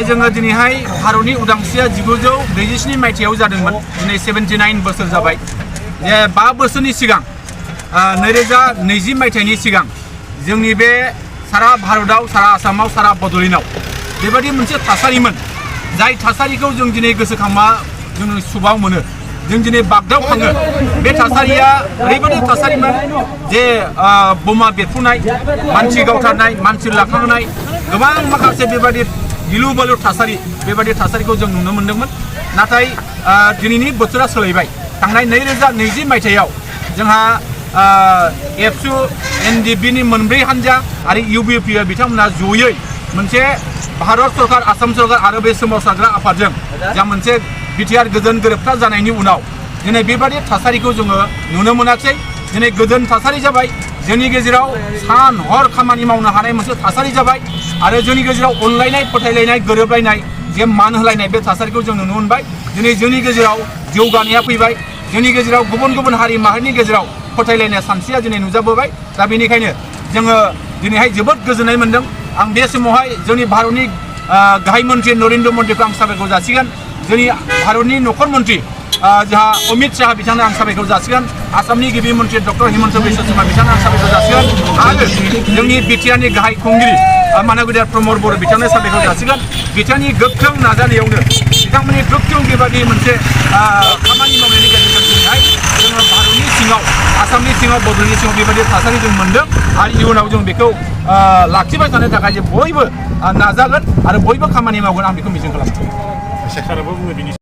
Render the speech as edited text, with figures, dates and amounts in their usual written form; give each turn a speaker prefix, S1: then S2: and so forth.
S1: जोङो दिनैहाय भारतनि उदांस्रिया 1947 मायथाइयाव जादोंमोन। दिनै 79 बोसोर जाबाय। 5 बोसोरनि सिगां 2020 मायथाइनि सिगां जोंनि बे सारा भारतआव, सारा आसामाव, सारा बड'लेण्डआव बेबायदि मोनसे थासारिमोन। जाय थासारिखौ जों दिनै गोसोखांबा जों सुबाव मोनो, जों दिनै बागदावखाङो। बे थासारिया ओरैबायदि थासारिमोन जे बमा बेरफ्रुनाय, मानसि गावथारनाय, मानसि लाखांनाय, गोबां माखासे बेबायदि गिलु बालु थासारि, बेबायदि थासारिखौ जों नुनो मोन्दोंमोन। नाथाय दिनैनि बोथोरा सोलायबाय। थांनाय 2020 मायथाइयाव जोंहा एबसु, एनडिएफबि नि मोनब्रै हान्जा आरो इउबिपि बिथांमोना जयै मोनसे भारत सरकार, आसाम सरकार आरो बे सोमावसारग्रा आफादजों जा मोनसे बिटिआर गोजोन गोरोबथा जानायनि उनाव दिनै बेबायदि थासारिखौ जोङो नुनो मोनाखै। दिनै गोजोन थासारि जाबाय। जोंनि गेजेराव सान हर खामानि मावनो हानाय मोनसे थासारि जाबाय आरो जोंनि गेजेराव अनलायनाय, फोथायलायनाय, गोरोबलायनाय, जे मान होलायनाय बे थासारिखौ जों नुनो मोनबाय। दिनै जोंनि गेजेराव जौगानाया फैबाय। जोंनि गेजेराव गुबुन गुबुन हारि माहारिनि गेजेराव फोथायलायनाय सानस्रिया दिनै नुजाबोबाय। दा बेनिखायनो जोङो दिनैहाय जोबोद गोजोननाय मोन्दों। आं बे समावहाय जोंनि भारतनि गाहाय मन्त्रि नरेन्द्र मदिखौ आं साबायखर जासिगोन। जोंनि भारतनि नखर मन्त्रि जोंहा अमित शाह बिथांनो आं साबायखर जासिगोन। आसामनि गिबि मन्त्रि डक्टर हिमन्त बिश्व शर्मा बिथांनो आं साबायखर जासिगोन आरो जोंनि बिटिआरनि गाहाय खुंगिरि मानगोदिया प्रमद बर' बिथांनो साबायखर जासिगोन। बिथांनि गोख्रों नाजानायावनो, बिथांमोननि गोख्रों बेबायदि मोनसे खामानि मावनायनि गेजेरजों दिनैहाय जोङो भारतनि सिङाव, आसामनि सिङाव, बड'लेण्डनि सिङाव बेबायदि थासारि जों मोन्दों आरो इयुनाव जों बेखौ लाखिबाय थानो थाखाय जे बयबो नाजागोन आरो बयबो खामानि मावगोन, आं बेखौ मिजिं खालामो।